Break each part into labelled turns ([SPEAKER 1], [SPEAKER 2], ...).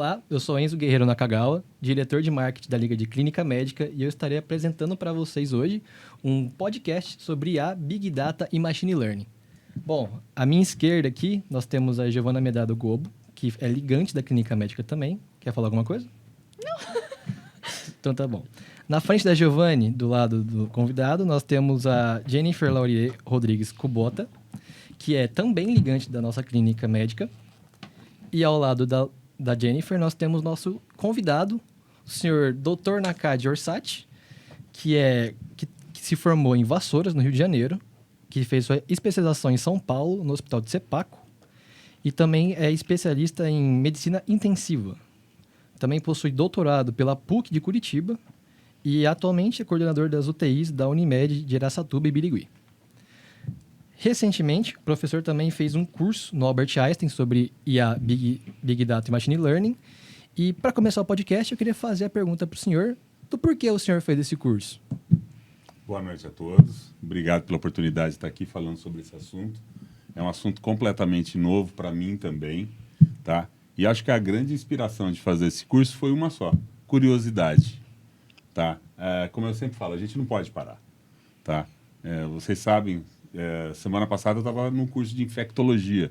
[SPEAKER 1] Olá, eu sou Enzo Guerreiro Nakagawa, diretor de marketing da Liga de Clínica Médica, e eu estarei apresentando para vocês hoje um podcast sobre IA, Big Data e Machine Learning. Bom, à minha esquerda aqui, nós temos a Giovana Medrado Gobo, que é ligante da Clínica Médica também. Quer falar alguma coisa? Não. Então tá bom. Na frente da Giovanni, do lado do convidado, nós temos a Jennifer Laurier Rodrigues Kubota, que é também ligante da nossa Clínica Médica. E ao lado da Jennifer, nós temos nosso convidado, o senhor Dr. Nakade Orsatti, que se formou em Vassouras, no Rio de Janeiro, que fez sua especialização em São Paulo, no Hospital de Sepaco, e também é especialista em medicina intensiva. Também possui doutorado pela PUC de Curitiba e atualmente é coordenador das UTIs da Unimed de Araçatuba e Birigui. Recentemente, o professor também fez um curso no Albert Einstein sobre IA, Big Data e Machine Learning. E para começar o podcast, eu queria fazer a pergunta para o senhor do porquê o senhor fez esse curso.
[SPEAKER 2] Boa noite a todos. Obrigado pela oportunidade de estar aqui falando sobre esse assunto. É um assunto completamente novo para mim também, tá? E acho que a grande inspiração de fazer esse curso foi uma só: curiosidade, tá? Como eu sempre falo, a gente não pode parar, tá? Vocês sabem, semana passada eu estava no curso de infectologia,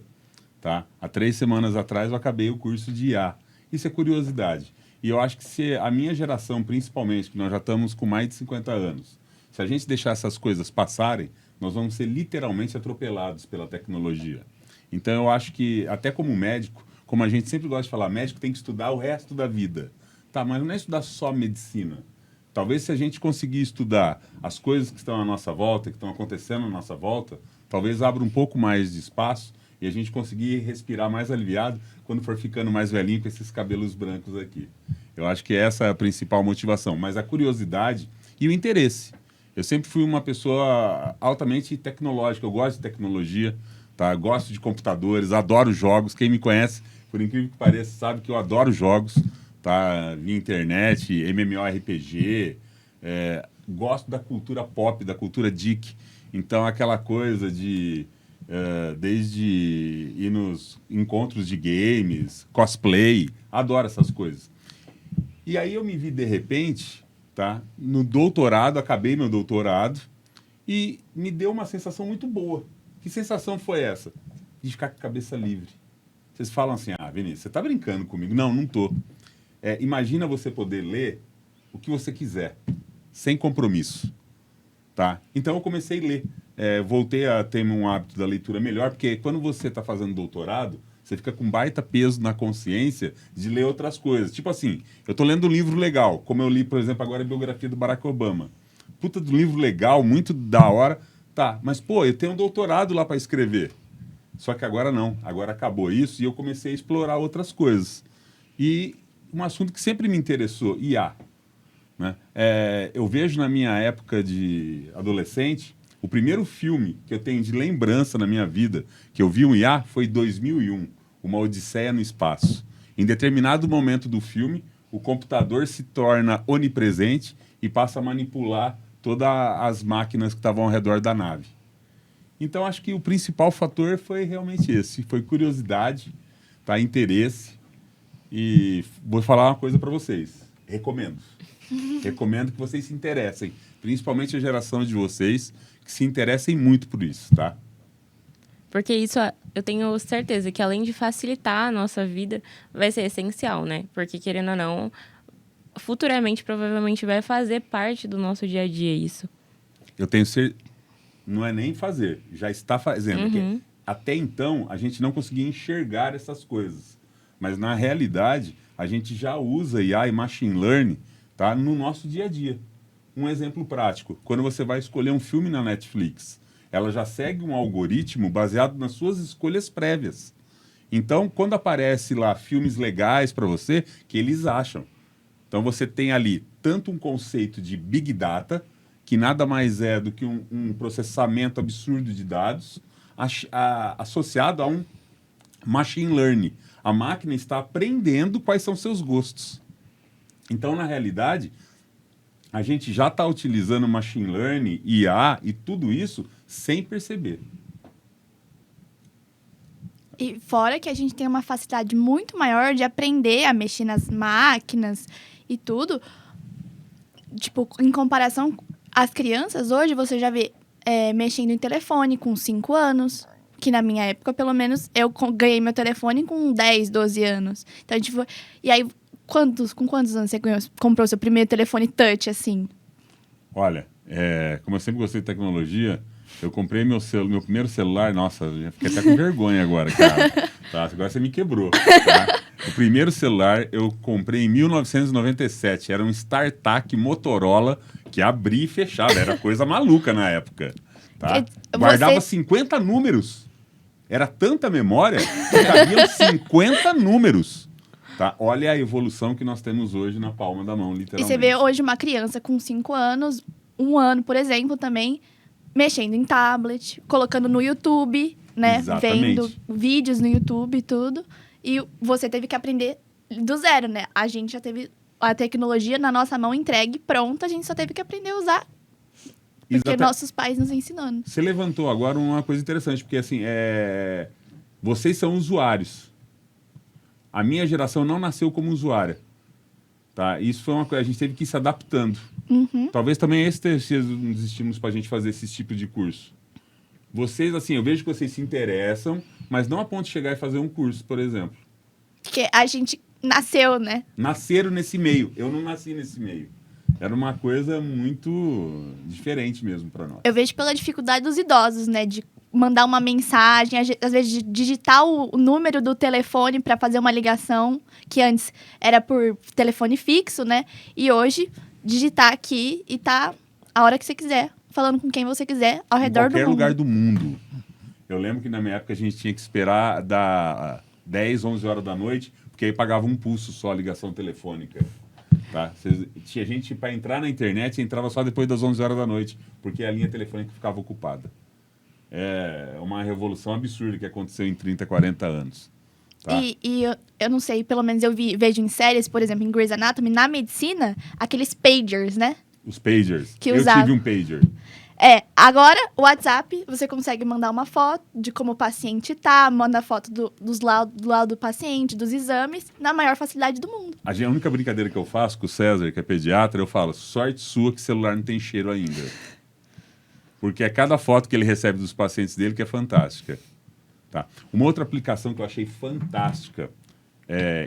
[SPEAKER 2] tá? Há 3 semanas atrás eu acabei o curso de IA. Isso é curiosidade. E eu acho que se a minha geração, principalmente, que nós já estamos com mais de 50 anos, se a gente deixar essas coisas passarem, nós vamos ser literalmente atropelados pela tecnologia. Então eu acho que, até como médico, como a gente sempre gosta de falar, médico tem que estudar o resto da vida. Tá, mas não é estudar só medicina. Talvez se a gente conseguir estudar as coisas que estão à nossa volta, que estão acontecendo à nossa volta, talvez abra um pouco mais de espaço e a gente conseguir respirar mais aliviado quando for ficando mais velhinho com esses cabelos brancos aqui. Eu acho que essa é a principal motivação, mas a curiosidade e o interesse. Eu sempre fui uma pessoa altamente tecnológica, eu gosto de tecnologia, tá? Gosto de computadores, adoro jogos. Quem me conhece, por incrível que pareça, sabe que eu adoro jogos, tá? Via internet, MMORPG, gosto da cultura pop, da cultura geek. Então, aquela coisa de, desde ir nos encontros de games, cosplay, adoro essas coisas. E aí eu me vi, de repente, tá? No doutorado, acabei meu doutorado, e me deu uma sensação muito boa. Que sensação foi essa? De ficar com a cabeça livre. Vocês falam assim, Vinícius, você está brincando comigo? Não, não estou. Imagina você poder ler o que você quiser, sem compromisso. Tá? Então eu comecei a ler. Voltei a ter um hábito da leitura melhor, porque quando você está fazendo doutorado, você fica com baita peso na consciência de ler outras coisas. Tipo assim, eu estou lendo um livro legal, como eu li, por exemplo, agora a biografia do Barack Obama. Puta do livro legal, muito da hora. Tá, mas pô, eu tenho um doutorado lá para escrever. Só que agora não, agora acabou isso e eu comecei a explorar outras coisas. E um assunto que sempre me interessou, IA. Né? Eu vejo na minha época de adolescente, o primeiro filme que eu tenho de lembrança na minha vida, que eu vi um IA, foi 2001, Uma Odisseia no Espaço. Em determinado momento do filme, o computador se torna onipresente e passa a manipular todas as máquinas que estavam ao redor da nave. Então, acho que o principal fator foi realmente esse, foi curiosidade, tá? Interesse. E vou falar uma coisa para vocês, recomendo. Recomendo que vocês se interessem, principalmente a geração de vocês, que se interessem muito por isso, tá?
[SPEAKER 3] Porque isso, eu tenho certeza que além de facilitar a nossa vida, vai ser essencial, né? Porque, querendo ou não, futuramente, provavelmente, vai fazer parte do nosso dia a dia isso.
[SPEAKER 2] Eu tenho certeza. Não é nem fazer, já está fazendo. Porque até então, a gente não conseguia enxergar essas coisas. Mas, na realidade, a gente já usa IA e Machine Learning, tá, no nosso dia a dia. Um exemplo prático, quando você vai escolher um filme na Netflix, ela já segue um algoritmo baseado nas suas escolhas prévias. Então, quando aparece lá filmes legais para você, que eles acham. Então, você tem ali tanto um conceito de Big Data, que nada mais é do que um processamento absurdo de dados, associado a um Machine Learning. A máquina está aprendendo quais são seus gostos. Então, na realidade, a gente já está utilizando Machine Learning, IA e tudo isso sem perceber.
[SPEAKER 4] E fora que a gente tem uma facilidade muito maior de aprender a mexer nas máquinas e tudo. Tipo, em comparação às crianças, hoje você já vê mexendo em telefone com 5 anos. Que na minha época, pelo menos, eu ganhei meu telefone com 10, 12 anos. Então, tipo, e aí, com quantos anos você comprou seu primeiro telefone touch, assim?
[SPEAKER 2] Olha, como eu sempre gostei de tecnologia, eu comprei meu primeiro celular, nossa, já fiquei até com vergonha agora, cara. Tá, agora você me quebrou. Tá? O primeiro celular eu comprei em 1997, era um StarTAC Motorola que abria e fechava, era coisa maluca na época. Tá? Guardava 50 números. Era tanta memória que cabiam 50 números. Tá? Olha a evolução que nós temos hoje na palma da mão, literalmente.
[SPEAKER 4] E você vê hoje uma criança com 5 anos, 1 ano, por exemplo, também, mexendo em tablet, colocando no YouTube, né?
[SPEAKER 2] Exatamente.
[SPEAKER 4] Vendo vídeos no YouTube e tudo. E você teve que aprender do zero, né? A gente já teve a tecnologia na nossa mão entregue, pronta, a gente só teve que aprender a usar. Porque nossos pais nos ensinando.
[SPEAKER 2] Você levantou agora uma coisa interessante, porque assim, vocês são usuários. A minha geração não nasceu como usuária. Tá? Isso foi uma coisa, a gente teve que ir se adaptando.
[SPEAKER 4] Uhum.
[SPEAKER 2] Talvez também esse seja um dos estímulos para a gente fazer esse tipo de curso. Vocês, assim, eu vejo que vocês se interessam, mas não a ponto de chegar e fazer um curso, por exemplo.
[SPEAKER 4] Porque a gente nasceu, né?
[SPEAKER 2] Nasceram nesse meio. Eu não nasci nesse meio. Era uma coisa muito diferente mesmo para nós.
[SPEAKER 4] Eu vejo pela dificuldade dos idosos, né? De mandar uma mensagem, às vezes de digitar o número do telefone para fazer uma ligação, que antes era por telefone fixo, né? E hoje, digitar aqui e tá a hora que você quiser, falando com quem você quiser, ao redor do mundo.
[SPEAKER 2] Em qualquer lugar do mundo. Eu lembro que na minha época a gente tinha que esperar da 10, 11 horas da noite, porque aí pagava um pulso só a ligação telefônica. Tá? Tinha gente, para entrar na internet, entrava só depois das 11 horas da noite, porque a linha telefônica ficava ocupada. É uma revolução absurda que aconteceu em 30, 40 anos. Tá?
[SPEAKER 4] E eu não sei, pelo menos eu vejo em séries, por exemplo, em Grey's Anatomy, na medicina, aqueles pagers, né?
[SPEAKER 2] Os pagers.
[SPEAKER 4] Que
[SPEAKER 2] eu
[SPEAKER 4] usava.
[SPEAKER 2] tive um pager.
[SPEAKER 4] Agora, o WhatsApp, você consegue mandar uma foto de como o paciente tá, manda foto do lado do paciente, dos exames, na maior facilidade do mundo.
[SPEAKER 2] A única brincadeira que eu faço com o César, que é pediatra, eu falo, sorte sua que celular não tem cheiro ainda. Porque é cada foto que ele recebe dos pacientes dele que é fantástica. Tá? Uma outra aplicação que eu achei fantástica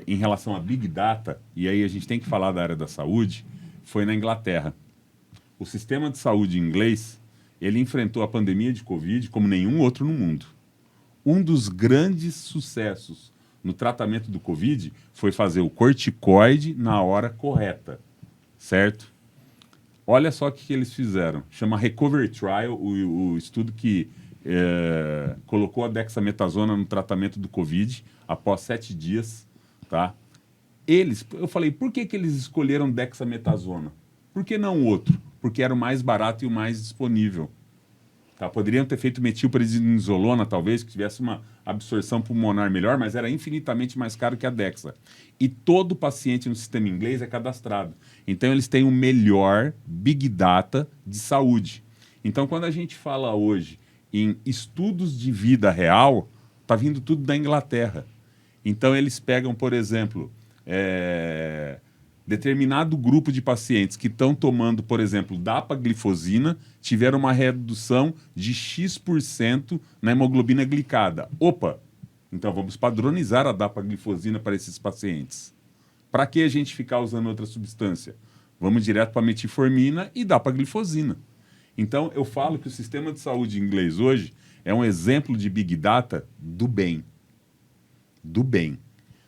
[SPEAKER 2] em relação a Big Data, e aí a gente tem que falar da área da saúde, foi na Inglaterra. O sistema de saúde inglês, ele enfrentou a pandemia de Covid como nenhum outro no mundo. Um dos grandes sucessos no tratamento do Covid foi fazer o corticoide na hora correta, certo? Olha só o que eles fizeram. Chama Recovery Trial, o estudo que colocou a dexametasona no tratamento do Covid após 7 dias. Tá? Eu falei, por que eles escolheram dexametasona? Por que não outro? Porque era o mais barato e o mais disponível. Tá? Poderiam ter feito metilprednisolona, talvez, que tivesse uma absorção pulmonar melhor, mas era infinitamente mais caro que a Dexa. E todo paciente no sistema inglês é cadastrado. Então, eles têm o melhor Big Data de saúde. Então, quando a gente fala hoje em estudos de vida real, está vindo tudo da Inglaterra. Então, eles pegam, por exemplo, determinado grupo de pacientes que estão tomando, por exemplo, dapaglifosina, tiveram uma redução de X% na hemoglobina glicada. Opa! Então vamos padronizar a dapaglifosina para esses pacientes. Para que a gente ficar usando outra substância? Vamos direto para metformina e dapaglifosina. Então eu falo que o sistema de saúde inglês hoje é um exemplo de Big Data do bem. Do bem.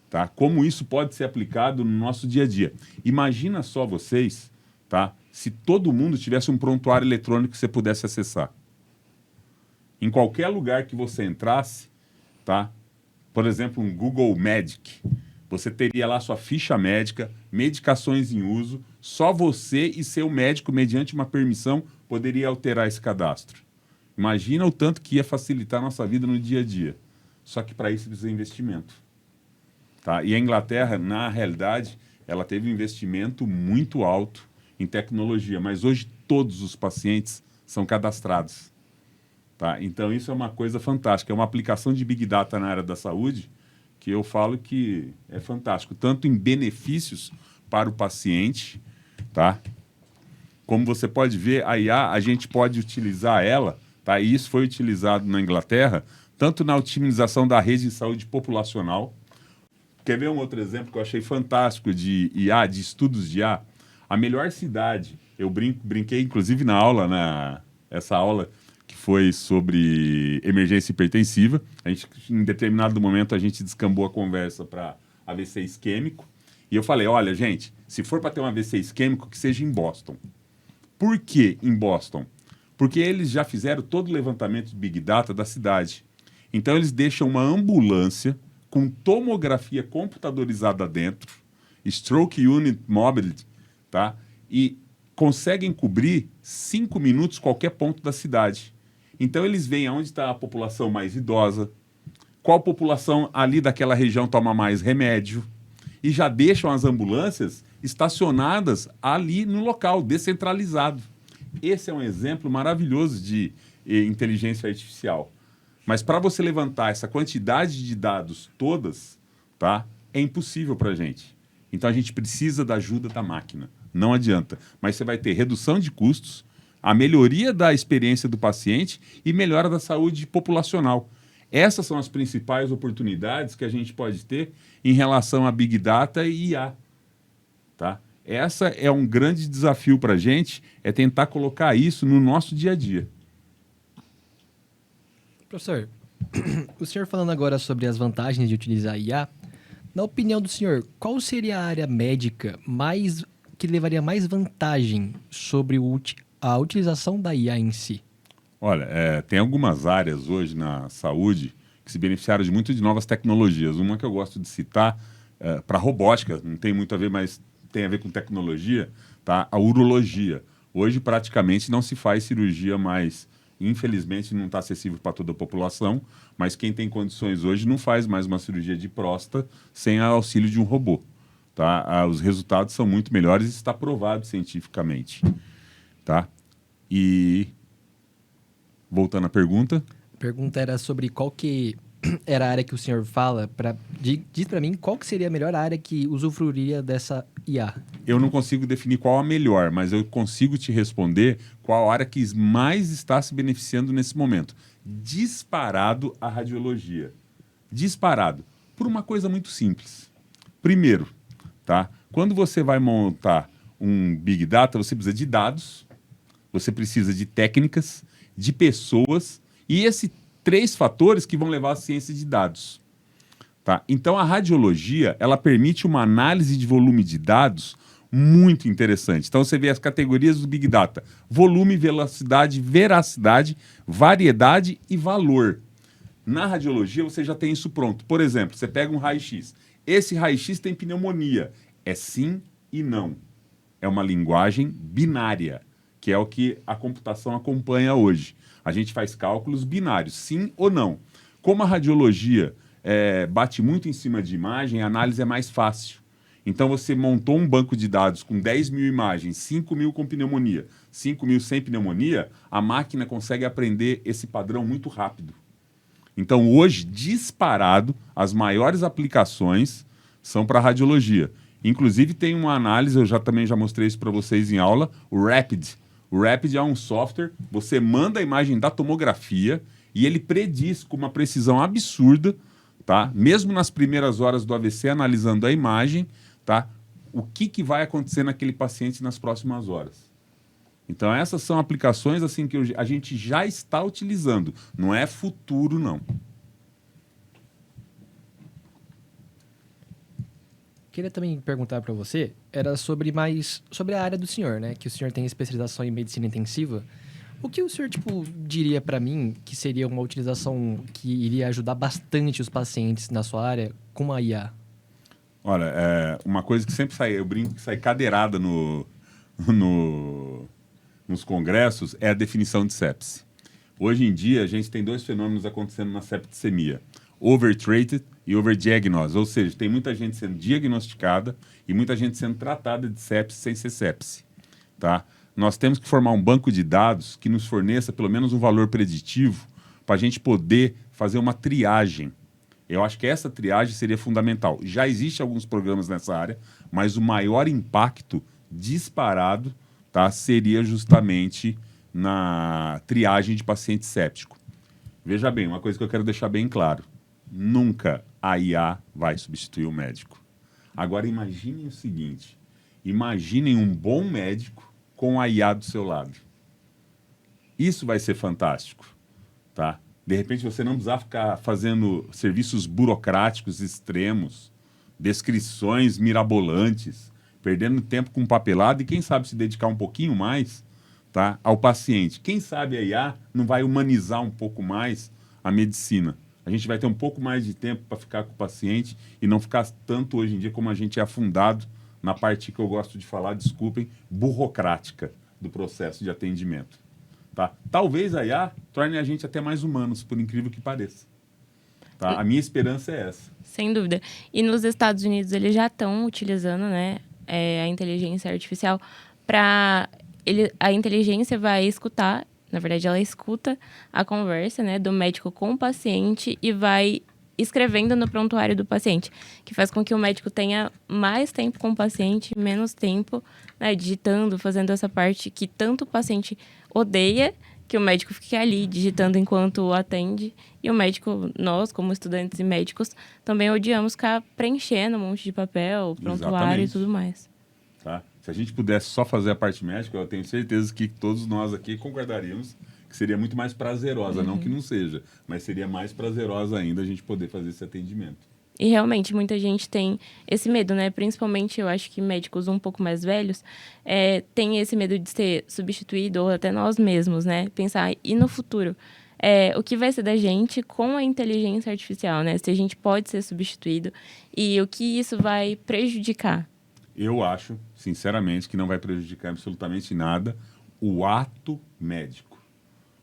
[SPEAKER 2] Tá? Como isso pode ser aplicado no nosso dia a dia. Imagina só vocês, tá? Se todo mundo tivesse um prontuário eletrônico que você pudesse acessar. Em qualquer lugar que você entrasse, tá? Por exemplo, um Google Medic, você teria lá sua ficha médica, medicações em uso, só você e seu médico, mediante uma permissão, poderia alterar esse cadastro. Imagina o tanto que ia facilitar a nossa vida no dia a dia. Só que para isso precisa de investimento. Tá? E a Inglaterra, na realidade, ela teve um investimento muito alto em tecnologia, mas hoje todos os pacientes são cadastrados. Tá? Então, isso é uma coisa fantástica. É uma aplicação de Big Data na área da saúde que eu falo que é fantástico, tanto em benefícios para o paciente, tá? Como você pode ver, a IA, a gente pode utilizar ela, tá? E isso foi utilizado na Inglaterra, tanto na otimização da rede de saúde populacional. Quer ver um outro exemplo que eu achei fantástico de IA, de estudos de IA? A melhor cidade, eu brinquei inclusive na aula, essa aula que foi sobre emergência hipertensiva. Em determinado momento, a gente descambou a conversa para AVC isquêmico. E eu falei, olha, gente, se for para ter um AVC isquêmico, que seja em Boston. Por que em Boston? Porque eles já fizeram todo o levantamento de Big Data da cidade. Então, eles deixam uma ambulância com tomografia computadorizada dentro, Stroke Unit Mobility, tá? E conseguem cobrir 5 minutos qualquer ponto da cidade. Então, eles veem onde está a população mais idosa, qual população ali daquela região toma mais remédio, e já deixam as ambulâncias estacionadas ali no local, descentralizado. Esse é um exemplo maravilhoso de inteligência artificial. Mas para você levantar essa quantidade de dados todas, tá, é impossível para a gente. Então, a gente precisa da ajuda da máquina. Não adianta. Mas você vai ter redução de custos, a melhoria da experiência do paciente e melhora da saúde populacional. Essas são as principais oportunidades que a gente pode ter em relação a Big Data e IA. Tá? Essa é um grande desafio para a gente, é tentar colocar isso no nosso dia a dia.
[SPEAKER 1] Professor, o senhor falando agora sobre as vantagens de utilizar IA, na opinião do senhor, qual seria a área médica que levaria mais vantagem sobre a utilização da IA em si?
[SPEAKER 2] Olha, tem algumas áreas hoje na saúde que se beneficiaram muito de novas tecnologias. Uma que eu gosto de citar para robótica, não tem muito a ver, mas tem a ver com tecnologia, tá? A urologia. Hoje praticamente não se faz cirurgia mais. Infelizmente não está acessível para toda a população, mas quem tem condições hoje não faz mais uma cirurgia de próstata sem auxílio de um robô. Tá? Os resultados são muito melhores e está provado cientificamente. Tá? E, voltando à pergunta...
[SPEAKER 1] A pergunta era sobre qual que era a área que o senhor fala. Diz para mim qual que seria a melhor área que usufruiria dessa IA.
[SPEAKER 2] Eu não consigo definir qual a melhor, mas eu consigo te responder qual a área que mais está se beneficiando nesse momento. Disparado a radiologia. Disparado. Por uma coisa muito simples. Primeiro, tá? Quando você vai montar um Big Data, você precisa de dados, você precisa de técnicas, de pessoas, e esses 3 fatores que vão levar à ciência de dados. Tá? Então, a radiologia, ela permite uma análise de volume de dados muito interessante. Então, você vê as categorias do Big Data: volume, velocidade, veracidade, variedade e valor. Na radiologia, você já tem isso pronto. Por exemplo, você pega um raio-x. Esse raio-x tem pneumonia. É sim e não. É uma linguagem binária, que é o que a computação acompanha hoje. A gente faz cálculos binários, sim ou não. Como a radiologia bate muito em cima de imagem, a análise é mais fácil. Então, você montou um banco de dados com 10 mil imagens, 5 mil com pneumonia, 5 mil sem pneumonia, a máquina consegue aprender esse padrão muito rápido. Então, hoje, disparado, as maiores aplicações são para radiologia. Inclusive, tem uma análise, eu também já mostrei isso para vocês em aula, o Rapid. O Rapid é um software, você manda a imagem da tomografia e ele prediz com uma precisão absurda, tá? Mesmo nas primeiras horas do AVC, analisando a imagem, tá? O que vai acontecer naquele paciente nas próximas horas. Então, essas são aplicações assim, que a gente já está utilizando. Não é futuro, não.
[SPEAKER 1] Queria também perguntar para você, era sobre a área do senhor, né? Que o senhor tem especialização em medicina intensiva. O que o senhor, diria para mim que seria uma utilização que iria ajudar bastante os pacientes na sua área com a IA?
[SPEAKER 2] Olha, uma coisa que sempre sai, eu brinco que sai cadeirada nos congressos, é a definição de sepse. Hoje em dia, a gente tem 2 fenômenos acontecendo na septicemia: overtreated e overdiagnosed, ou seja, tem muita gente sendo diagnosticada e muita gente sendo tratada de sepse sem ser sepse. Tá? Nós temos que formar um banco de dados que nos forneça pelo menos um valor preditivo para a gente poder fazer uma triagem. Eu acho que essa triagem seria fundamental. Já existem alguns programas nessa área, mas o maior impacto disparado, tá, seria justamente na triagem de paciente séptico. Veja bem, uma coisa que eu quero deixar bem claro. Nunca a IA vai substituir o médico. Agora imaginem o seguinte. Imaginem um bom médico com a IA do seu lado. Isso vai ser fantástico, tá? De repente você não precisar ficar fazendo serviços burocráticos extremos, descrições mirabolantes, perdendo tempo com papelada e quem sabe se dedicar um pouquinho mais, tá, ao paciente. Quem sabe a IA não vai humanizar um pouco mais a medicina. A gente vai ter um pouco mais de tempo para ficar com o paciente e não ficar tanto hoje em dia como a gente é afundado na parte que eu gosto de falar, desculpem, burocrática do processo de atendimento. Tá? Talvez a IA torne a gente até mais humanos, por incrível que pareça. Tá? A minha esperança é essa.
[SPEAKER 3] Sem dúvida. E nos Estados Unidos eles já estão utilizando, né, a inteligência artificial para... A inteligência vai escutar, na verdade ela escuta a conversa, né, do médico com o paciente e vai escrevendo no prontuário do paciente, que faz com que o médico tenha mais tempo com o paciente, menos tempo, né, digitando, fazendo essa parte que tanto o paciente odeia, que o médico fique ali digitando enquanto o atende, e o médico, nós como estudantes e médicos, também odiamos ficar preenchendo um monte de papel, prontuário
[SPEAKER 2] Exatamente.
[SPEAKER 3] e tudo mais.
[SPEAKER 2] Tá? Se a gente pudesse só fazer a parte médica, eu tenho certeza que todos nós aqui concordaríamos que seria muito mais prazerosa, não que não seja, mas seria mais prazerosa ainda a gente poder fazer esse atendimento.
[SPEAKER 3] E realmente muita gente tem esse medo, né? Principalmente eu acho que médicos um pouco mais velhos têm esse medo de ser substituído, ou até nós mesmos, né? Pensar, e no futuro? O que vai ser da gente com a inteligência artificial, né? Se a gente pode ser substituído e o que isso vai prejudicar.
[SPEAKER 2] Eu acho, sinceramente, que não vai prejudicar absolutamente nada o ato médico.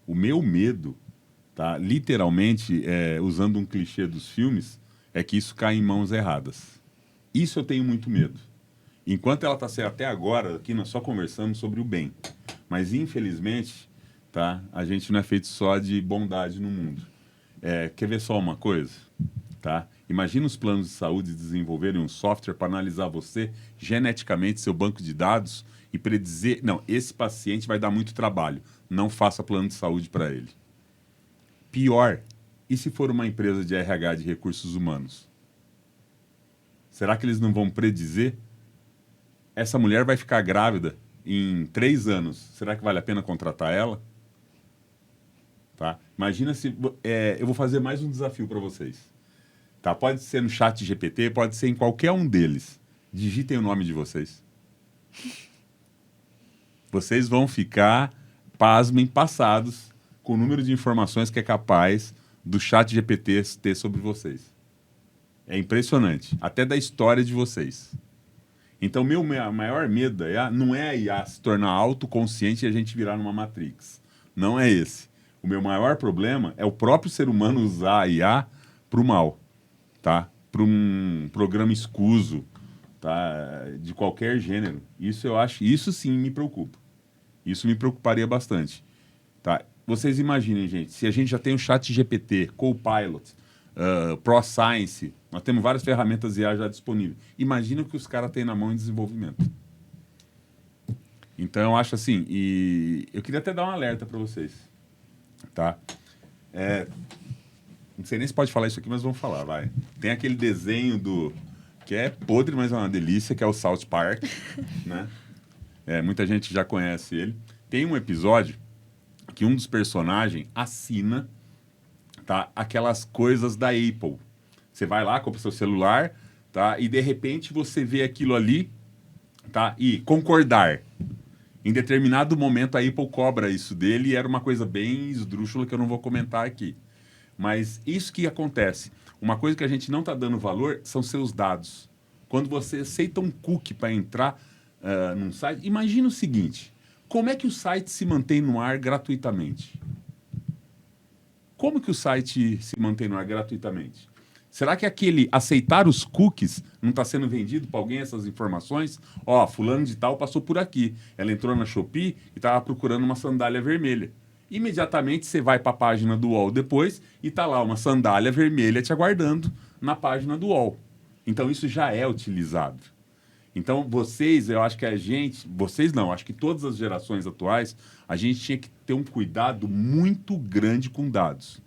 [SPEAKER 2] O meu medo, tá, literalmente, usando um clichê dos filmes, é que isso caia em mãos erradas. Isso eu tenho muito medo. Enquanto ela está sendo até agora, aqui nós só conversamos sobre o bem. Mas, infelizmente, tá, a gente não é feito só de bondade no mundo. Quer ver só uma coisa? Tá? Imagina os planos de saúde desenvolverem um software para analisar você geneticamente, seu banco de dados, e predizer... Não, esse paciente vai dar muito trabalho. Não faça plano de saúde para ele. Pior, e se for uma empresa de RH de recursos humanos? Será que eles não vão predizer? Essa mulher vai ficar grávida em 3 anos. Será que vale a pena contratar ela? Tá? Imagina se... eu vou fazer mais um desafio para vocês. Tá? Pode ser no chat GPT, pode ser em qualquer um deles. Digitem o nome de vocês. Vocês vão ficar, pasmem, passados com o número de informações que é capaz do chat GPT ter sobre vocês. É impressionante. Até da história de vocês. Então, meu maior medo da IA não é a IA se tornar autoconsciente e a gente virar numa Matrix. Não é esse. O meu maior problema é o próprio ser humano usar a IA para o mal. Tá? Para um programa escuso, tá? De qualquer gênero. Isso eu acho, isso sim me preocupa. Isso me preocuparia bastante. Tá? Vocês imaginem, gente, se a gente já tem o chat GPT, Copilot, ProScience, nós temos várias ferramentas IA já disponíveis. Imagina o que os caras têm na mão em desenvolvimento. Então, eu acho assim, e eu queria até dar um alerta para vocês. Tá? Não sei nem se pode falar isso aqui, mas vamos falar, vai. Tem aquele desenho que é podre, mas é uma delícia, que é o South Park, né? Muita gente já conhece ele. Tem um episódio que um dos personagens assina, tá, aquelas coisas da Apple. Você vai lá, compra seu celular, tá, e de repente você vê aquilo ali, tá, e concordar. Em determinado momento a Apple cobra isso dele e era uma coisa bem esdrúxula que eu não vou comentar aqui. Mas isso que acontece. Uma coisa que a gente não está dando valor são seus dados. Quando você aceita um cookie para entrar num site, imagina o seguinte, como é que o site se mantém no ar gratuitamente? Como que o site se mantém no ar gratuitamente? Será que aquele aceitar os cookies não está sendo vendido para alguém essas informações? Fulano de tal passou por aqui. Ela entrou na Shopee e estava procurando uma sandália vermelha. Imediatamente você vai para a página do UOL depois e tá lá uma sandália vermelha te aguardando na página do UOL. Então isso já é utilizado. Então vocês, eu acho que vocês não, acho que todas as gerações atuais, a gente tinha que ter um cuidado muito grande com dados.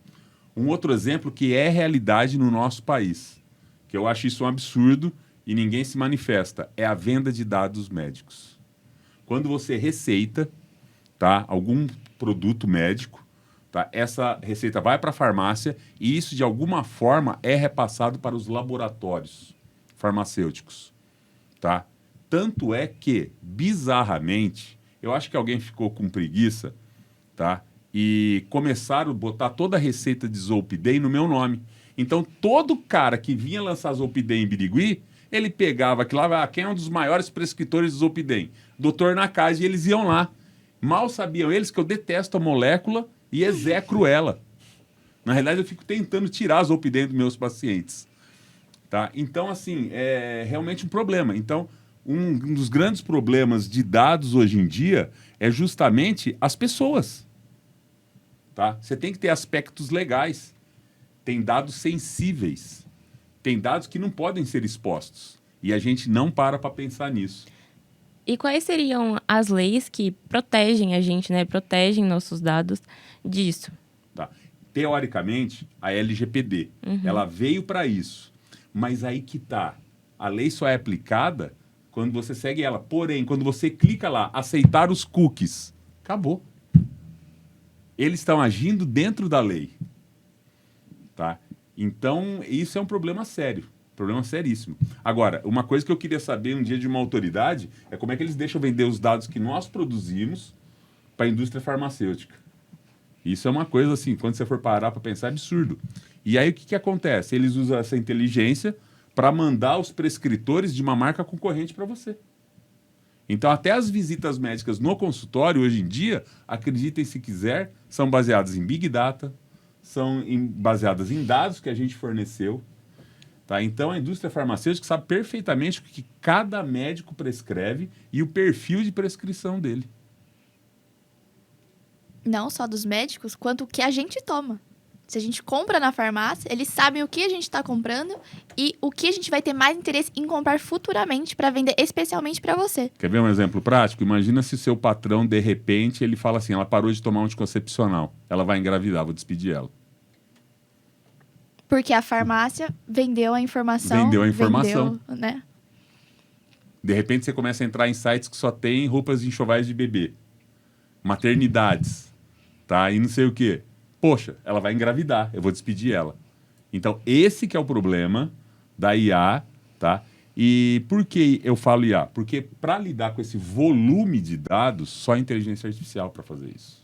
[SPEAKER 2] Um outro exemplo que é realidade no nosso país, que eu acho isso um absurdo e ninguém se manifesta, é a venda de dados médicos. Quando você receita, tá, algum produto médico, tá, essa receita vai para a farmácia e isso, de alguma forma, é repassado para os laboratórios farmacêuticos. Tá? Tanto é que, bizarramente, eu acho que alguém ficou com preguiça, tá? E começaram a botar toda a receita de Zolpidem no meu nome. Então, todo cara que vinha lançar Zolpidem em Birigui, ele pegava aquilo lá, quem é um dos maiores prescritores de Zolpidem? Doutor Nakagi, e eles iam lá. Mal sabiam eles que eu detesto a molécula e execro ela. Na realidade, eu fico tentando tirar a Zolpidem dos meus pacientes. Tá? Então, assim, é realmente um problema. Então, um dos grandes problemas de dados hoje em dia é justamente as pessoas. Tá? Você tem que ter aspectos legais. Tem dados sensíveis. Tem dados que não podem ser expostos. E a gente não para pensar nisso.
[SPEAKER 3] E quais seriam as leis que protegem a gente, né? Protegem nossos dados disso?
[SPEAKER 2] Tá. Teoricamente, a LGPD, ela veio para isso. Mas aí que tá. A lei só é aplicada quando você segue ela. Porém, quando você clica lá, aceitar os cookies, acabou. Eles estão agindo dentro da lei. Tá? Então, isso é um problema sério. Problema seríssimo. Agora, uma coisa que eu queria saber um dia de uma autoridade é como é que eles deixam vender os dados que nós produzimos para a indústria farmacêutica. Isso é uma coisa assim, quando você for parar para pensar, é absurdo. E aí o que acontece? Eles usam essa inteligência para mandar os prescritores de uma marca concorrente para você. Então, até as visitas médicas no consultório, hoje em dia, acreditem se quiser, são baseadas em Big Data, baseadas em dados que a gente forneceu. Tá? Então, a indústria farmacêutica sabe perfeitamente o que cada médico prescreve e o perfil de prescrição dele.
[SPEAKER 4] Não só dos médicos, quanto o que a gente toma. Se a gente compra na farmácia, eles sabem o que a gente está comprando e o que a gente vai ter mais interesse em comprar futuramente para vender especialmente para você.
[SPEAKER 2] Quer ver um exemplo prático? Imagina se o seu patrão, de repente, ele fala assim, ela parou de tomar um anticoncepcional, ela vai engravidar, vou despedir ela.
[SPEAKER 4] Porque a farmácia vendeu a informação.
[SPEAKER 2] Vendeu a informação.
[SPEAKER 4] Vendeu, né?
[SPEAKER 2] De repente, você começa a entrar em sites que só tem roupas de enxovais de bebê, maternidades, tá? E não sei o quê. Poxa, ela vai engravidar, eu vou despedir ela. Então, esse que é o problema da IA, tá? E por que eu falo IA? Porque para lidar com esse volume de dados, só a inteligência artificial para fazer isso.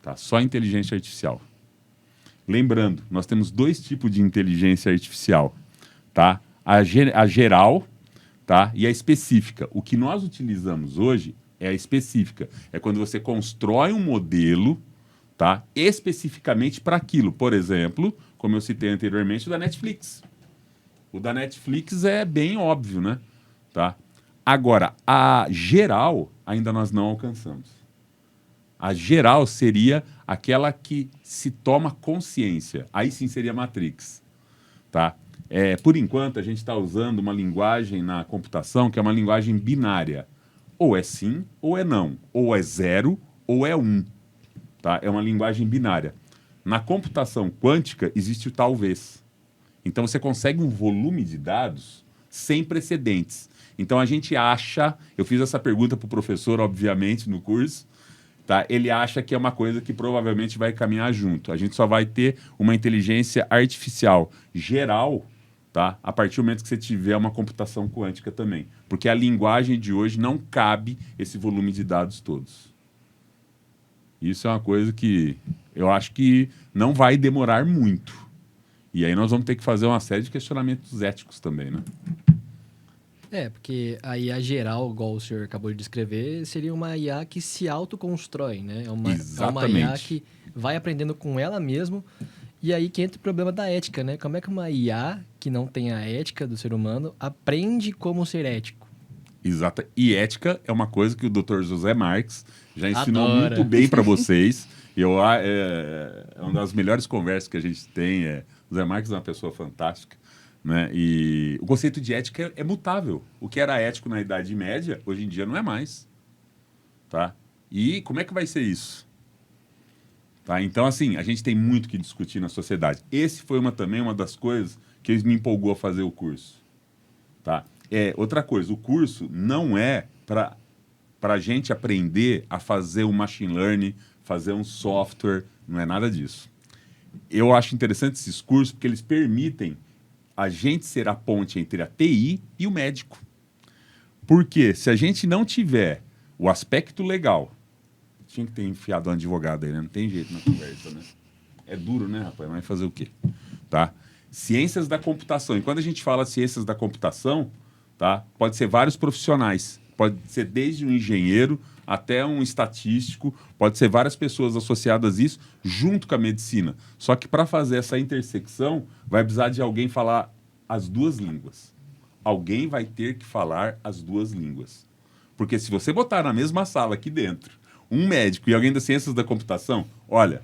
[SPEAKER 2] Tá? Só a inteligência artificial. Lembrando, nós temos dois tipos de inteligência artificial, tá? A geral, tá? E a específica. O que nós utilizamos hoje é a específica. É quando você constrói um modelo, tá? Especificamente para aquilo. Por exemplo, como eu citei anteriormente, o da Netflix. O da Netflix é bem óbvio, né? Tá? Agora, a geral ainda nós não alcançamos. A geral seria aquela que se toma consciência. Aí sim seria Matrix. Tá? Por enquanto, a gente está usando uma linguagem na computação que é uma linguagem binária. Ou é sim, ou é não. Ou é 0, ou é 1. Tá? É uma linguagem binária. Na computação quântica, existe o talvez. Então, você consegue um volume de dados sem precedentes. Então, a gente acha... Eu fiz essa pergunta para o professor, obviamente, no curso. Tá? Ele acha que é uma coisa que provavelmente vai caminhar junto. A gente só vai ter uma inteligência artificial geral, tá? A partir do momento que você tiver uma computação quântica também. Porque a linguagem de hoje não cabe esse volume de dados todos. Isso é uma coisa que eu acho que não vai demorar muito. E aí nós vamos ter que fazer uma série de questionamentos éticos também, né?
[SPEAKER 1] Porque a IA geral, igual o senhor acabou de descrever, seria uma IA que se autoconstrói, né? É uma IA que vai aprendendo com ela mesma. E aí que entra o problema da ética, né? Como é que uma IA que não tem a ética do ser humano aprende como ser ético?
[SPEAKER 2] Exata. E ética é uma coisa que o Dr. José Marques já ensinou
[SPEAKER 1] Adora.
[SPEAKER 2] muito bem para vocês. É uma das melhores conversas que a gente tem. O José Marques é uma pessoa fantástica, né? E o conceito de ética é mutável. O que era ético na Idade Média, hoje em dia não é mais. Tá? E como é que vai ser isso? Tá? Então, assim, a gente tem muito que discutir na sociedade. Esse foi também uma das coisas que me empolgou a fazer o curso. Tá? Outra coisa, o curso não é para a gente aprender a fazer um machine learning, fazer um software, não é nada disso. Eu acho interessante esses cursos porque eles permitem a gente ser a ponte entre a TI e o médico. Porque se a gente não tiver o aspecto legal, tinha que ter enfiado um advogado aí, né? Não tem jeito na conversa, né? É duro, né, rapaz? Mas fazer o quê? Tá? Ciências da computação. E quando a gente fala ciências da computação, tá? Pode ser vários profissionais. Pode ser desde um engenheiro até um estatístico. Pode ser várias pessoas associadas a isso, junto com a medicina. Só que para fazer essa intersecção, vai precisar de alguém falar as duas línguas. Alguém vai ter que falar as duas línguas. Porque se você botar na mesma sala aqui dentro um médico e alguém das ciências da computação, olha,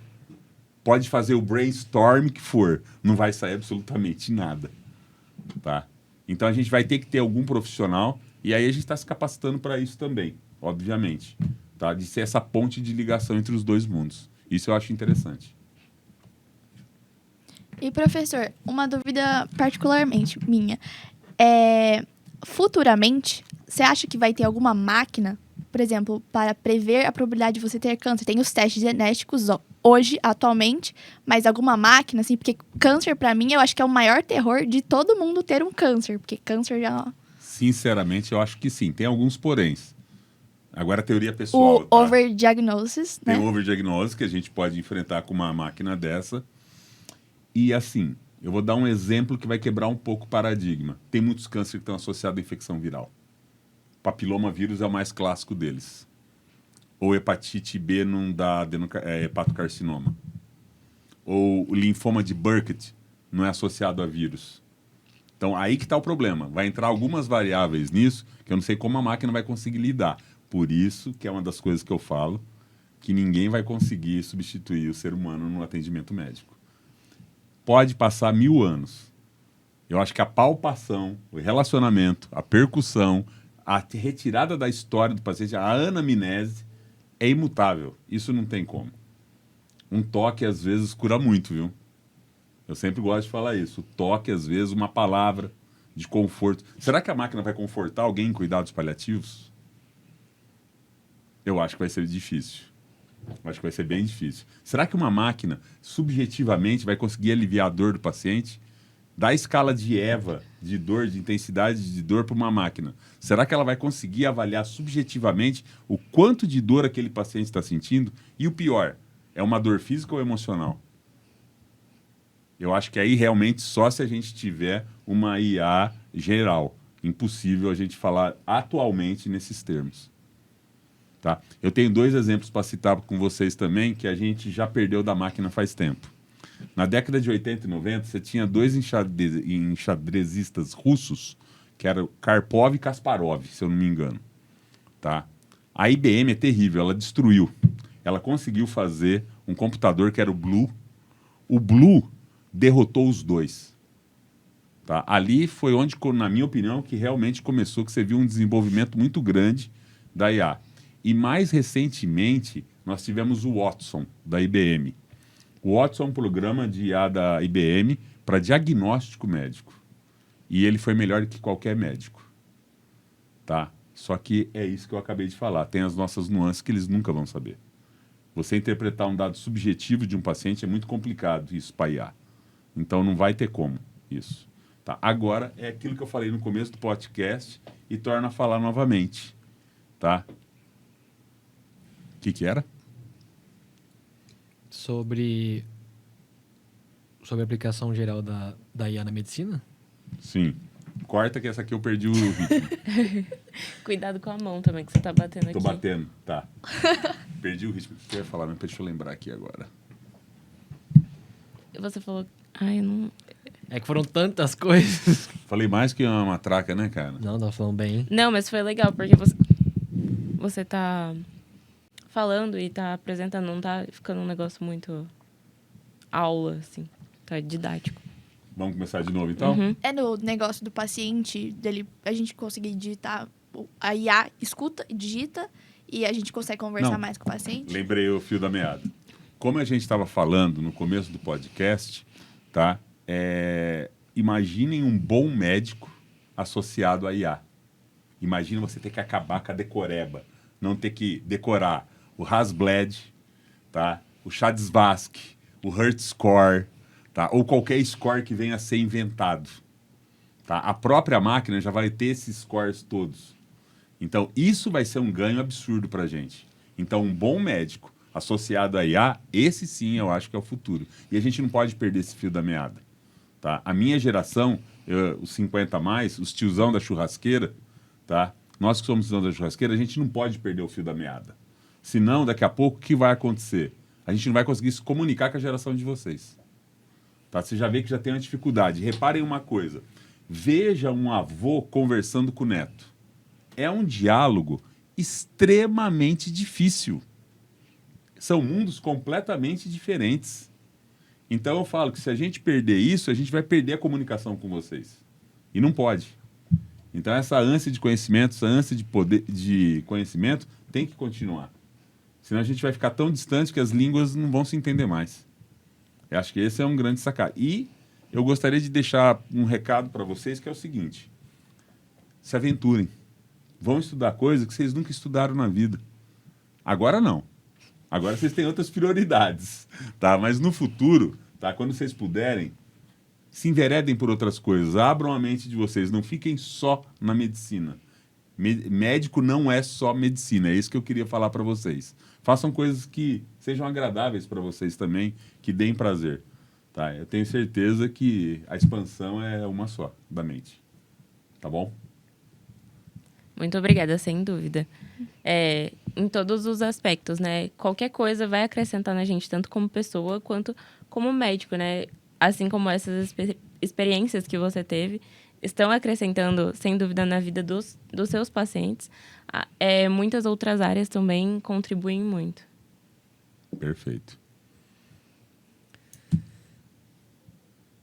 [SPEAKER 2] pode fazer o brainstorm que for, não vai sair absolutamente nada. Tá? Então a gente vai ter que ter algum profissional e aí a gente está se capacitando para isso também, obviamente. Tá? De ser essa ponte de ligação entre os dois mundos. Isso eu acho interessante.
[SPEAKER 4] E, professor, uma dúvida particularmente minha. Futuramente, você acha que vai ter alguma máquina, por exemplo, para prever a probabilidade de você ter câncer? Tem os testes genéticos hoje, atualmente, mas alguma máquina, assim, porque câncer, para mim, eu acho que é o maior terror de todo mundo ter um câncer, porque câncer já...
[SPEAKER 2] Sinceramente, eu acho que sim. Tem alguns poréns. Agora, a teoria pessoal.
[SPEAKER 4] O overdiagnosis, né?
[SPEAKER 2] Tem o overdiagnosis que a gente pode enfrentar com uma máquina dessa. E assim, eu vou dar um exemplo que vai quebrar um pouco o paradigma. Tem muitos cânceres que estão associados à infecção viral. Papiloma vírus é o mais clássico deles. Ou hepatite B não dá hepatocarcinoma. Ou o linfoma de Burkitt não é associado a vírus. Então, aí que está o problema. Vai entrar algumas variáveis nisso que eu não sei como a máquina vai conseguir lidar. Por isso que é uma das coisas que eu falo, que ninguém vai conseguir substituir o ser humano no atendimento médico. Pode passar 1000 anos. Eu acho que a palpação, o relacionamento, a percussão, a retirada da história do paciente, a anamnese, é imutável. Isso não tem como. Um toque, às vezes, cura muito, viu? Eu sempre gosto de falar isso. O toque, às vezes, uma palavra de conforto. Será que a máquina vai confortar alguém em cuidados paliativos? Eu acho que vai ser difícil. Eu acho que vai ser bem difícil. Será que uma máquina, subjetivamente, vai conseguir aliviar a dor do paciente? Dá a escala de EVA, de dor, de intensidade de dor para uma máquina. Será que ela vai conseguir avaliar subjetivamente o quanto de dor aquele paciente está sentindo? E o pior, é uma dor física ou emocional? Eu acho que aí realmente só se a gente tiver uma IA geral. Impossível a gente falar atualmente nesses termos. Tá? Eu tenho 2 exemplos para citar com vocês também, que a gente já perdeu da máquina faz tempo. Na década de 80 e 90, você tinha 2 enxadrezistas russos, que eram Karpov e Kasparov, se eu não me engano. Tá? A IBM é terrível, ela destruiu. Ela conseguiu fazer um computador que era o Blue. O Blue derrotou os 2. Tá? Ali foi onde, na minha opinião, que realmente começou, que você viu um desenvolvimento muito grande da IA. E mais recentemente, nós tivemos o Watson, da IBM. O Watson é um programa de IA da IBM para diagnóstico médico. E ele foi melhor que qualquer médico. Tá? Só que é isso que eu acabei de falar. Tem as nossas nuances que eles nunca vão saber. Você interpretar um dado subjetivo de um paciente é muito complicado isso para IA. Então não vai ter como isso. Tá? Agora é aquilo que eu falei no começo do podcast e torno a falar novamente. Tá? O que era?
[SPEAKER 1] Sobre a aplicação geral da IA na medicina?
[SPEAKER 2] Sim. Corta que essa aqui eu perdi o ritmo.
[SPEAKER 3] Cuidado com a mão também, que você tá batendo aqui.
[SPEAKER 2] Tô batendo, tá. Perdi o ritmo. O que eu ia falar, mas deixa eu lembrar aqui agora.
[SPEAKER 3] Você falou... Ai, não...
[SPEAKER 1] É que foram tantas coisas.
[SPEAKER 2] Falei mais que uma matraca, né, cara?
[SPEAKER 1] Não, tá falando bem.
[SPEAKER 3] Não, mas foi legal, porque você tá falando e tá apresentando, não tá ficando um negócio muito aula, assim. Tá didático.
[SPEAKER 2] Vamos começar de novo, então?
[SPEAKER 3] Uhum.
[SPEAKER 4] É no negócio do paciente, a gente conseguir digitar, a IA escuta e digita, e a gente consegue conversar
[SPEAKER 2] Não.
[SPEAKER 4] mais com o paciente.
[SPEAKER 2] Lembrei o fio da meada. Como a gente estava falando no começo do podcast, tá? Imaginem um bom médico associado à IA. Imagina você ter que acabar com a decoreba, não ter que decorar o Hasbled, tá? O Chades-Vasque, o Hertz Score, tá? Ou qualquer score que venha a ser inventado. Tá? A própria máquina já vai ter esses scores todos. Então, isso vai ser um ganho absurdo para a gente. Então, um bom médico associado à IA, esse sim eu acho que é o futuro. E a gente não pode perder esse fio da meada. Tá? A minha geração, os 50 a mais, os tiozão da churrasqueira, tá? Nós que somos tiozão da churrasqueira, a gente não pode perder o fio da meada. Senão, daqui a pouco, o que vai acontecer? A gente não vai conseguir se comunicar com a geração de vocês. Tá? Você já vê que já tem uma dificuldade. Reparem uma coisa. Veja um avô conversando com o neto. É um diálogo extremamente difícil. São mundos completamente diferentes. Então eu falo que se a gente perder isso, a gente vai perder a comunicação com vocês. E não pode. Então essa ânsia de conhecimento, essa ânsia de conhecimento tem que continuar. Senão a gente vai ficar tão distante que as línguas não vão se entender mais. Eu acho que esse é um grande sacado. E eu gostaria de deixar um recado para vocês, que é o seguinte. Se aventurem. Vão estudar coisas que vocês nunca estudaram na vida. Agora não. Agora vocês têm outras prioridades. Tá? Mas no futuro, tá? Quando vocês puderem, se enveredem por outras coisas. Abram a mente de vocês. Não fiquem só na medicina. Médico não é só medicina. É isso que eu queria falar para vocês. Façam coisas que sejam agradáveis para vocês também, que deem prazer. Tá? Eu tenho certeza que a expansão é uma só da mente. Tá bom?
[SPEAKER 3] Muito obrigada, sem dúvida. Em todos os aspectos, né? Qualquer coisa vai acrescentar na gente, tanto como pessoa quanto como médico, né? Assim como essas experiências que você teve, estão acrescentando, sem dúvida, na vida dos seus pacientes. Muitas outras áreas também contribuem muito.
[SPEAKER 2] Perfeito.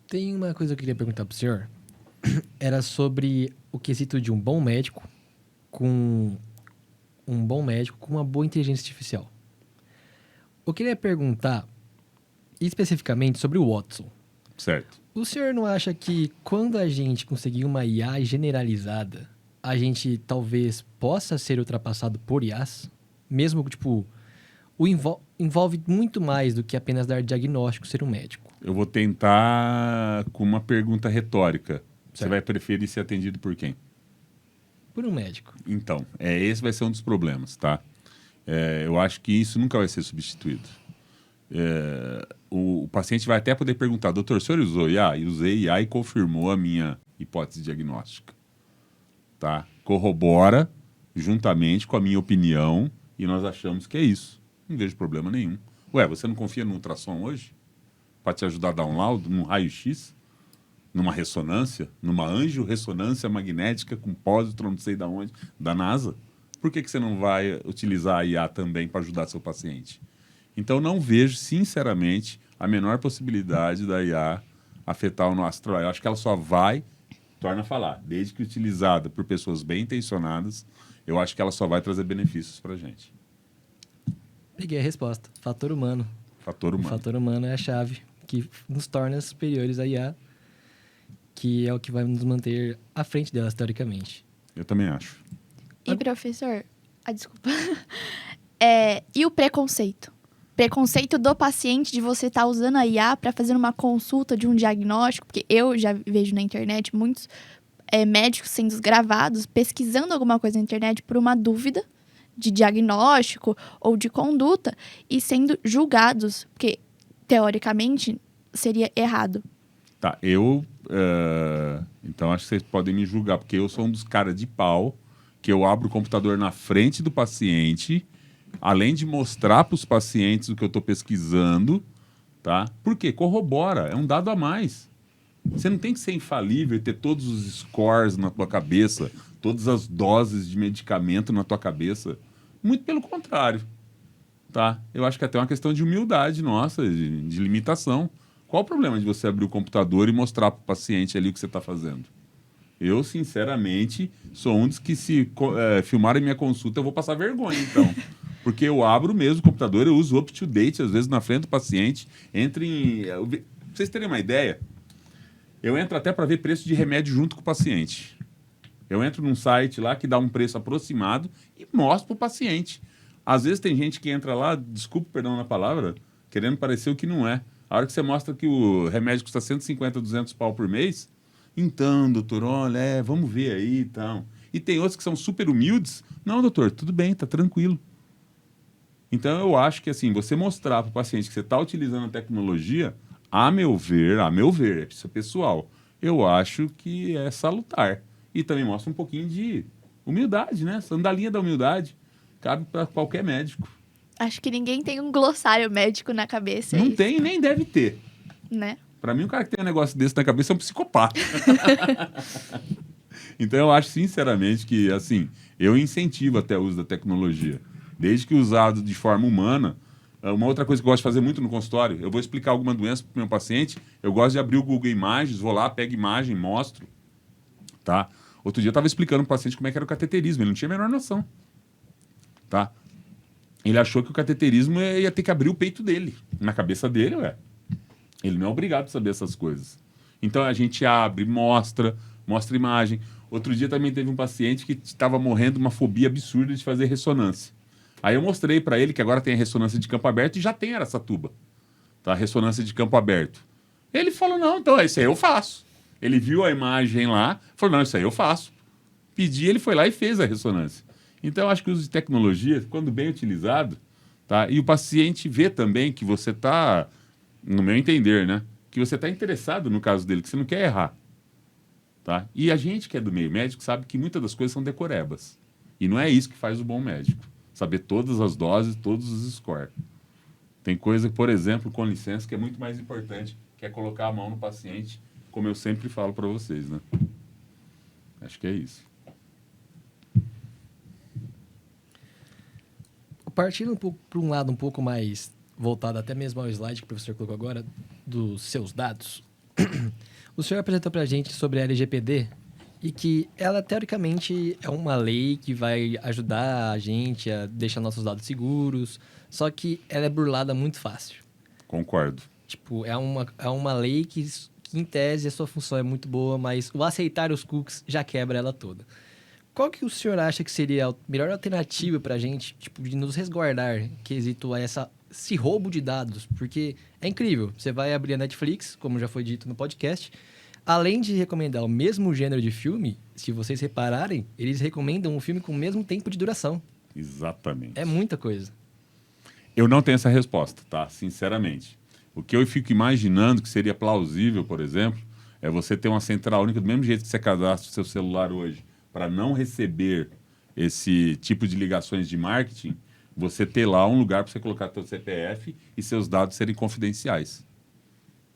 [SPEAKER 1] Tem uma coisa que eu queria perguntar pro senhor. Era sobre o quesito de um bom médico com uma boa inteligência artificial. Eu queria perguntar especificamente sobre o Watson.
[SPEAKER 2] Certo.
[SPEAKER 1] O senhor não acha que quando a gente conseguir uma IA generalizada, a gente talvez possa ser ultrapassado por IAs? Mesmo, tipo, envolve muito mais do que apenas dar diagnóstico, ser um médico.
[SPEAKER 2] Eu vou tentar com uma pergunta retórica. Você
[SPEAKER 1] Certo.
[SPEAKER 2] vai preferir ser atendido por quem?
[SPEAKER 1] Por um médico.
[SPEAKER 2] Então, esse vai ser um dos problemas, tá? Eu acho que isso nunca vai ser substituído. O paciente vai até poder perguntar, doutor, o senhor usou IA? E usei IA e confirmou a minha hipótese diagnóstica. Tá? Corrobora juntamente com a minha opinião e nós achamos que é isso. Não vejo problema nenhum. Ué, você não confia no ultrassom hoje? Para te ajudar a dar um laudo, num raio-x? Numa ressonância? Numa angiorressonância magnética com pósitron, não sei de onde, da NASA? Por que você não vai utilizar a IA também para ajudar seu paciente? Então, não vejo, sinceramente, a menor possibilidade da IA afetar o nosso trabalho. Eu acho que ela só vai, torna a falar, desde que utilizada por pessoas bem intencionadas, eu acho que ela só vai trazer benefícios para a gente.
[SPEAKER 1] Peguei a resposta. Fator humano.
[SPEAKER 2] Fator
[SPEAKER 1] O
[SPEAKER 2] humano.
[SPEAKER 1] fator humano é a chave que nos torna superiores à IA, que é o que vai nos manter à frente delas, teoricamente.
[SPEAKER 2] Eu também acho.
[SPEAKER 4] E, professor, desculpa. E o preconceito? Preconceito do paciente de você estar usando a IA para fazer uma consulta de um diagnóstico, porque eu já vejo na internet muitos médicos sendo gravados, pesquisando alguma coisa na internet por uma dúvida de diagnóstico ou de conduta e sendo julgados, porque, teoricamente, seria errado.
[SPEAKER 2] Tá, então acho que vocês podem me julgar, porque eu sou um dos caras de pau, que eu abro o computador na frente do paciente, além de mostrar para os pacientes o que eu estou pesquisando, tá? Por quê? Corrobora, é um dado a mais. Você não tem que ser infalível e ter todos os scores na tua cabeça, todas as doses de medicamento na tua cabeça. Muito pelo contrário. Tá? Eu acho que até é uma questão de humildade nossa, de limitação. Qual o problema de você abrir o computador e mostrar para o paciente ali o que você está fazendo? Eu, sinceramente, sou um dos que se filmarem minha consulta, eu vou passar vergonha, então. Porque eu abro mesmo o computador, eu uso up-to-date, às vezes na frente do paciente. Pra vocês terem uma ideia, eu entro até para ver preço de remédio junto com o paciente. Eu entro num site lá que dá um preço aproximado e mostro para o paciente. Às vezes tem gente que entra lá, desculpe, perdão na palavra, querendo parecer o que não é. A hora que você mostra que o remédio custa 150, 200 pau por mês, então, doutor, olha, vamos ver aí e então. E tem outros que são super humildes. Não, doutor, tudo bem, tá tranquilo. Então, eu acho que, assim, você mostrar para o paciente que você está utilizando a tecnologia, a meu ver, isso é pessoal, eu acho que é salutar. E também mostra um pouquinho de humildade, né? Sandalinha da humildade. Cabe para qualquer médico.
[SPEAKER 4] Acho que ninguém tem um glossário médico na cabeça.
[SPEAKER 2] Não tem e nem deve ter.
[SPEAKER 4] Né?
[SPEAKER 2] Para mim, um cara que tem um negócio desse na cabeça é um psicopata. Então, eu acho, sinceramente, que, assim, eu incentivo até o uso da tecnologia. Desde que usado de forma humana. Uma outra coisa que eu gosto de fazer muito no consultório, eu vou explicar alguma doença para o meu paciente, eu gosto de abrir o Google Imagens, vou lá, pego imagem, mostro. Tá? Outro dia eu estava explicando para o paciente como é que era o cateterismo, ele não tinha a menor noção. Tá? Ele achou que o cateterismo ia ter que abrir o peito dele. Na cabeça dele, ele não é obrigado a saber essas coisas. Então a gente abre, mostra imagem. Outro dia também teve um paciente que estava morrendo de uma fobia absurda de fazer ressonância. Aí eu mostrei para ele que agora tem a ressonância de campo aberto e já tem Araçatuba. Tá? Ressonância de campo aberto. Ele falou, não, então isso aí eu faço. Ele viu a imagem lá, falou, não, isso aí eu faço. Pedi, ele foi lá e fez a ressonância. Então, eu acho que o uso de tecnologia, quando bem utilizado, tá? E o paciente vê também que você está, no meu entender, né? Que você está interessado no caso dele, que você não quer errar. Tá? E a gente que é do meio médico sabe que muitas das coisas são decorebas. E não é isso que faz o bom médico. Saber todas as doses, todos os scores. Tem coisa, por exemplo, com licença, que é muito mais importante, que é colocar a mão no paciente, como eu sempre falo para vocês, né? Acho que é isso.
[SPEAKER 1] Partindo um pouco para um lado um pouco mais voltado até mesmo ao slide que o professor colocou agora, dos seus dados, o senhor apresentou para a gente sobre a LGPD e que ela, teoricamente, é uma lei que vai ajudar a gente a deixar nossos dados seguros, só que ela é burlada muito fácil.
[SPEAKER 2] Concordo.
[SPEAKER 1] Tipo, é uma lei que, em tese, a sua função é muito boa, mas o aceitar os cookies já quebra ela toda. Qual que o senhor acha que seria a melhor alternativa para a gente, tipo, de nos resguardar quesito a esse roubo de dados? Porque é incrível. Você vai abrir a Netflix, como já foi dito no podcast, além de recomendar o mesmo gênero de filme, se vocês repararem, eles recomendam um filme com o mesmo tempo de duração.
[SPEAKER 2] Exatamente.
[SPEAKER 1] É muita coisa.
[SPEAKER 2] Eu não tenho essa resposta, tá? Sinceramente. O que eu fico imaginando que seria plausível, por exemplo, é você ter uma central única, do mesmo jeito que você cadastra o seu celular hoje, para não receber esse tipo de ligações de marketing, você ter lá um lugar para você colocar seu CPF e seus dados serem confidenciais.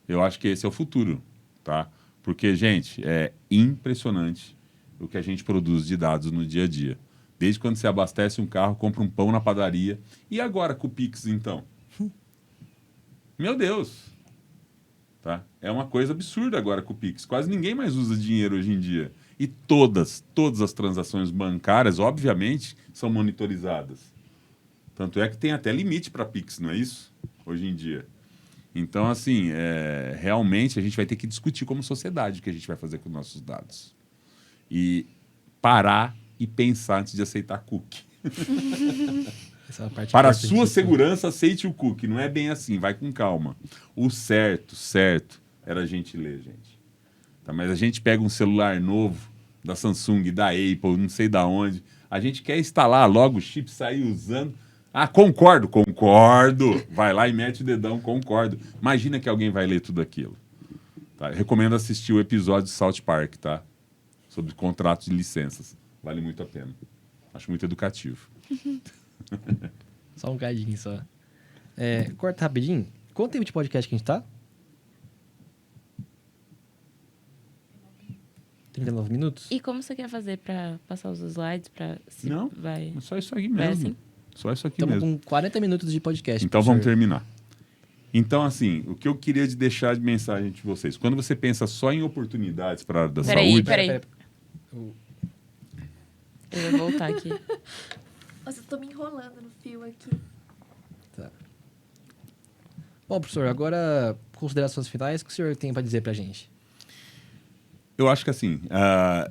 [SPEAKER 2] Eu acho que esse é o futuro, tá? Porque, gente, é impressionante o que a gente produz de dados no dia a dia. Desde quando você abastece um carro, compra um pão na padaria. E agora com o Pix, então? Meu Deus! Tá? É uma coisa absurda agora com o Pix. Quase ninguém mais usa dinheiro hoje em dia. E todas as transações bancárias, obviamente, são monitorizadas. Tanto é que tem até limite para Pix, não é isso? Hoje em dia. Então, assim, realmente a gente vai ter que discutir como sociedade o que a gente vai fazer com os nossos dados. E parar e pensar antes de aceitar cookie.
[SPEAKER 1] Essa é uma parte
[SPEAKER 2] Para a
[SPEAKER 1] importante
[SPEAKER 2] sua
[SPEAKER 1] disso.
[SPEAKER 2] segurança, aceite o cookie. Não é bem assim, vai com calma. O certo, era a gente ler, gente. Tá, mas a gente pega um celular novo da Samsung, da Apple, não sei da onde. A gente quer instalar logo o chip, sair usando. Ah, concordo. Vai lá e mete o dedão, concordo. Imagina que alguém vai ler tudo aquilo. Tá? Eu recomendo assistir o episódio de South Park, tá? Sobre contratos de licenças. Vale muito a pena. Acho muito educativo.
[SPEAKER 1] Só um cadinho só. Corta rapidinho. Quanto tempo de podcast que a gente tá? 39 minutos?
[SPEAKER 3] E como você quer fazer pra passar os slides?
[SPEAKER 2] Não,
[SPEAKER 3] Vai...
[SPEAKER 2] é só isso aqui
[SPEAKER 3] Vai
[SPEAKER 2] mesmo.
[SPEAKER 3] assim?
[SPEAKER 2] Só isso aqui
[SPEAKER 1] Estamos
[SPEAKER 2] mesmo.
[SPEAKER 1] com 40 minutos de podcast.
[SPEAKER 2] Então vamos
[SPEAKER 1] professor.
[SPEAKER 2] terminar. Então, assim, o que eu queria deixar de mensagem de vocês, quando você pensa só em oportunidades para a área da saúde...
[SPEAKER 3] Peraí. Eu vou voltar aqui.
[SPEAKER 4] Nossa, eu tô me enrolando no fio aqui.
[SPEAKER 1] Tá. Bom, professor, agora considerações finais, o que o senhor tem para dizer para a gente?
[SPEAKER 2] Eu acho que assim,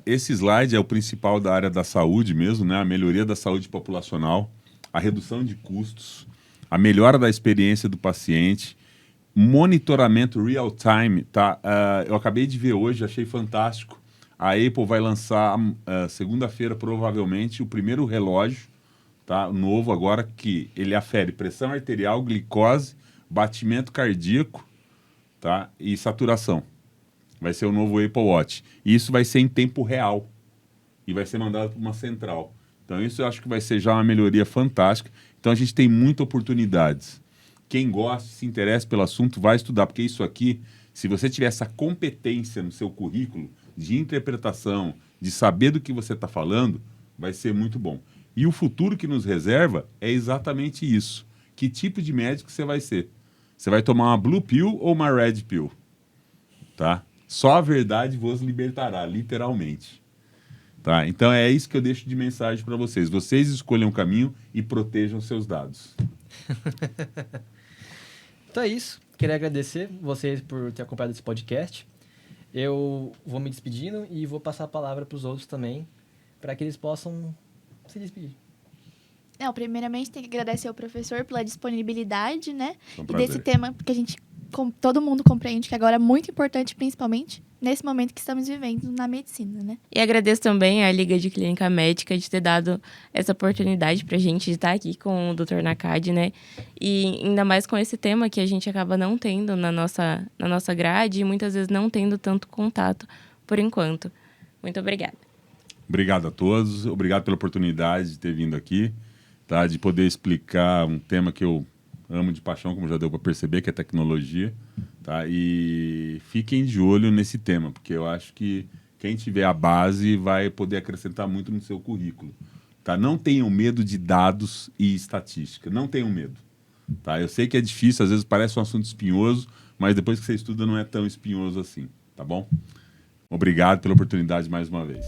[SPEAKER 2] esse slide é o principal da área da saúde mesmo, né? A melhoria da saúde populacional, a redução de custos, a melhora da experiência do paciente, monitoramento real time, tá? Eu acabei de ver hoje, achei fantástico. A Apple vai lançar segunda-feira, provavelmente, o primeiro relógio, tá? Novo agora, que ele afere pressão arterial, glicose, batimento cardíaco, tá? E saturação. Vai ser o novo Apple Watch. E isso vai ser em tempo real. E vai ser mandado para uma central. Então, isso eu acho que vai ser já uma melhoria fantástica. Então, a gente tem muitas oportunidades. Quem gosta, se interessa pelo assunto, vai estudar. Porque isso aqui, se você tiver essa competência no seu currículo de interpretação, de saber do que você está falando, vai ser muito bom. E o futuro que nos reserva é exatamente isso. Que tipo de médico você vai ser? Você vai tomar uma Blue Pill ou uma Red Pill? Tá? Só a verdade vos libertará, literalmente. Tá? Então é isso que eu deixo de mensagem para vocês. Vocês escolham o caminho e protejam seus dados.
[SPEAKER 1] Então é isso. Queria agradecer vocês por ter acompanhado esse podcast. Eu vou me despedindo e vou passar a palavra para os outros também, para que eles possam se despedir.
[SPEAKER 4] Não, primeiramente tem que agradecer ao professor pela disponibilidade, né?
[SPEAKER 2] É um
[SPEAKER 4] E
[SPEAKER 2] prazer.
[SPEAKER 4] desse tema que a gente, todo mundo compreende que agora é muito importante, principalmente nesse momento que estamos vivendo na medicina, né?
[SPEAKER 3] E agradeço também à Liga de Clínica Médica de ter dado essa oportunidade pra gente de estar aqui com o Dr. Nakad, né? E ainda mais com esse tema que a gente acaba não tendo na nossa grade e muitas vezes não tendo tanto contato por enquanto. Muito obrigada.
[SPEAKER 2] Obrigado a todos. Obrigado pela oportunidade de ter vindo aqui, tá? De poder explicar um tema que eu amo de paixão, como já deu para perceber, que é tecnologia. Tá? E fiquem de olho nesse tema, porque eu acho que quem tiver a base vai poder acrescentar muito no seu currículo. Tá? Não tenham medo de dados e estatística. Não tenham medo. Tá? Eu sei que é difícil, às vezes parece um assunto espinhoso, mas depois que você estuda não é tão espinhoso assim. Tá bom? Obrigado pela oportunidade mais uma vez.